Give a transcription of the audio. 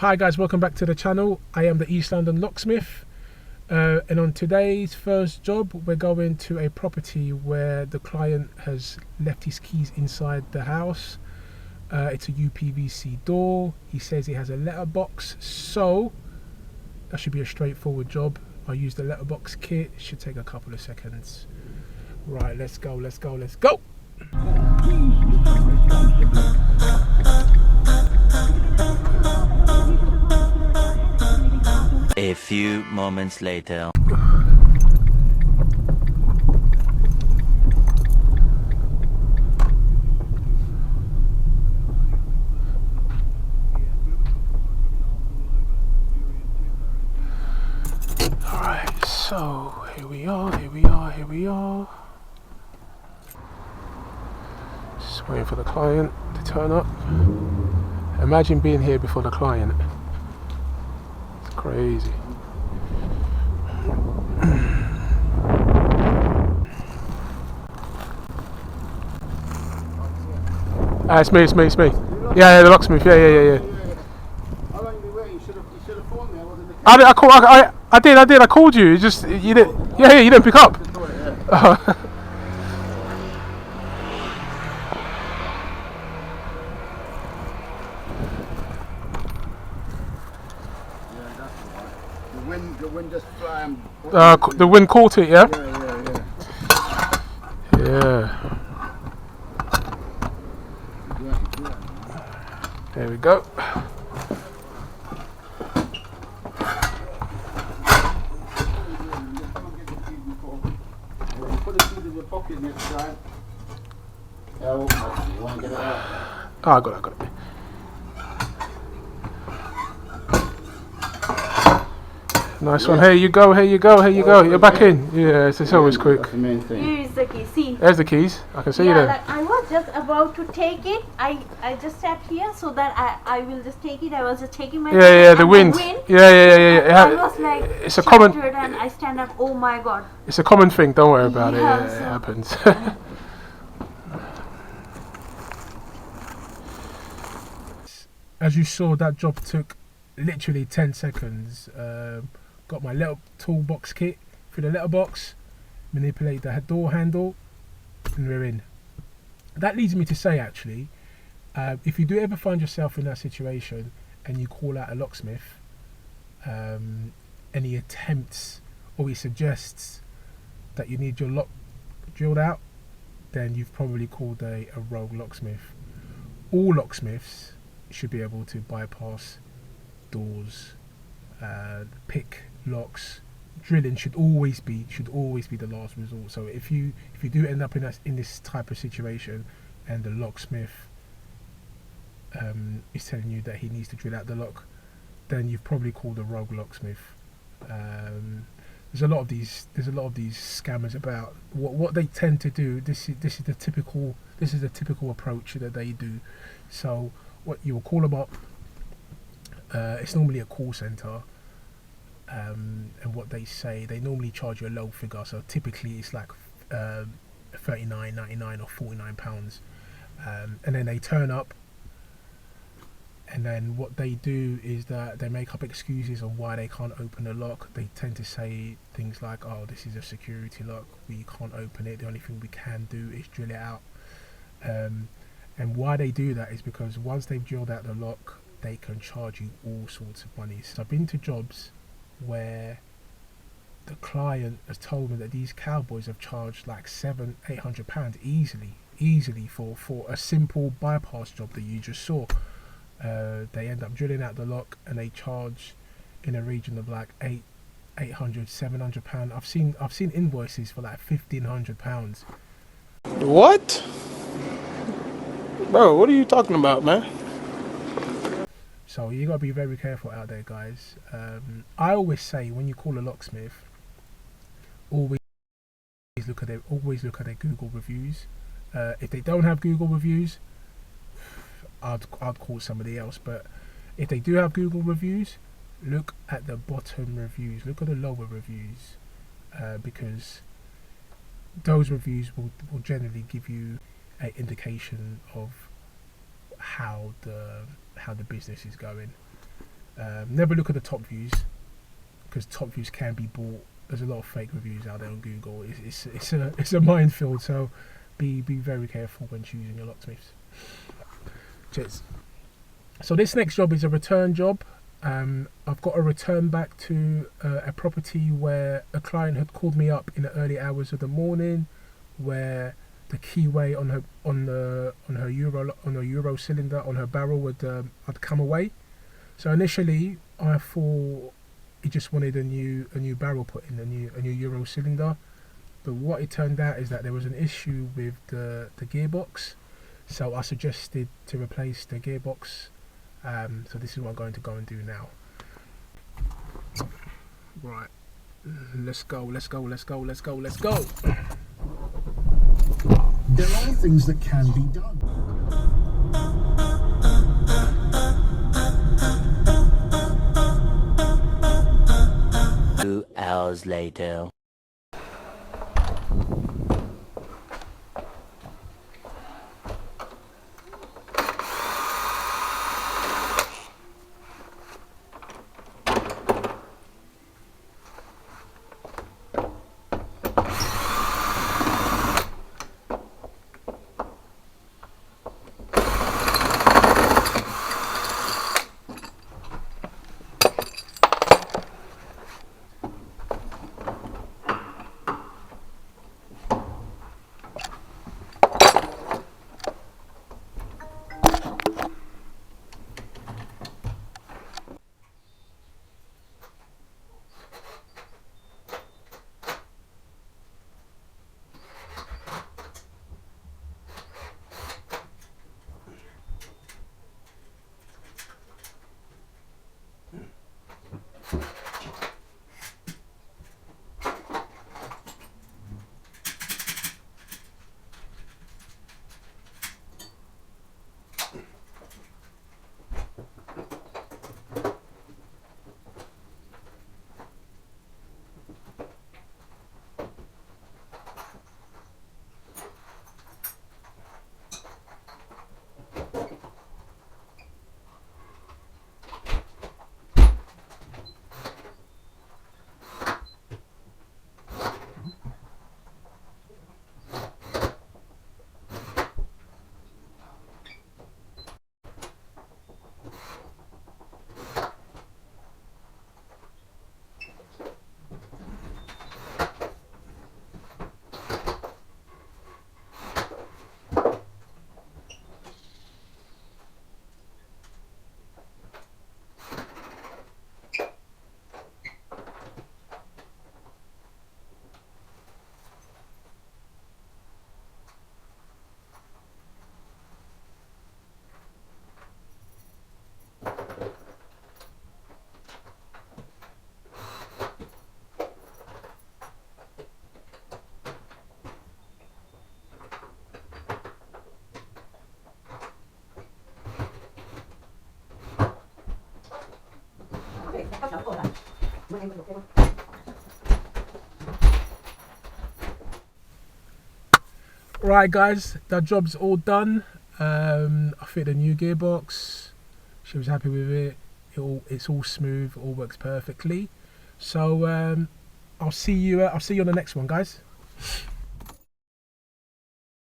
Hi guys, welcome back to the channel. I am the East London Locksmith, and on today's first job we're going to a property where the client has left his keys inside the house. It's a UPVC door. He says he has a letterbox, so that should be a straightforward job. I used the letterbox kit. It should take a couple of seconds. Right, let's go. A few moments later. Alright, so here we are. Just waiting for the client to turn up. Imagine being here before the client. It's crazy. It's me. Yeah, the locksmith. Yeah. How long have you been waiting? You should have phoned me. I wasn't the I did. I called you. Just you didn't. Yeah. You didn't pick up. The wind just flying. The wind caught it. Yeah. There we go. Put the keys in your pocket next time. You want to get it out? Oh, I got it. Nice one. Here you go. You're back in. Yeah, it's always quick. That's the main thing. Here is the key. See. There's the keys. I can see you there. Like I was just about to take it. I just sat here so that I will just take it. I was just taking my The wind. Yeah. I was like It's a common. and I stand up. Oh my god. It's a common thing. Don't worry about it. Yeah, It happens. As you saw, that job took literally 10 seconds. Got my little toolbox kit through the letterbox, manipulate the door handle, and we're in. That leads me to say, actually, if you do ever find yourself in that situation and you call out a locksmith, and he attempts or he suggests that you need your lock drilled out, then you've probably called a rogue locksmith. All locksmiths should be able to bypass doors, pick locks. Drilling should always be the last resort. So if you do end up in this type of situation and the locksmith is telling you that he needs to drill out the lock, then you've probably called a rogue locksmith. There's a lot of these scammers about. What they tend to do, this is the typical approach that they do. So what you'll call them up, it's normally a call centre, and what they say, they normally charge you a low figure, so typically it's like £39.99 or £49, and then they turn up, and then what they do is that they make up excuses on why they can't open the lock. They tend to say things like, oh, this is a security lock, we can't open it, the only thing we can do is drill it out. And why they do that is because once they've drilled out the lock, they can charge you all sorts of money. So I've been to jobs where the client has told me that these cowboys have charged like £700-800 easily for a simple bypass job that you just saw. They end up drilling out the lock and they charge in a region of like £800-700. I've seen invoices for like £1,500. What? Bro, what are you talking about, man? So you gotta be very careful out there, guys. I always say when you call a locksmith, always look at their Google reviews. If they don't have Google reviews, I'd call somebody else. But if they do have Google reviews, look at the bottom reviews. Look at the lower reviews, because those reviews will generally give you an indication of how the business is going. Never look at the top views, because top views can be bought. There's a lot of fake reviews out there on Google. It's a minefield, so be very careful when choosing your locksmiths. Cheers. So this next job is a return job. I've got a return back to a property where a client had called me up in the early hours of the morning, where the keyway on her Euro cylinder on her barrel had come away. So initially I thought he just wanted a new barrel put in, a new Euro cylinder. But what it turned out is that there was an issue with the gearbox. So I suggested to replace the gearbox. So this is what I'm going to go and do now. Right, let's go. There are things that can be done. 2 hours later. Right guys, that job's all done. I fit a new gearbox. She was happy with it. It's all smooth, all works perfectly. So I'll see you on the next one, guys.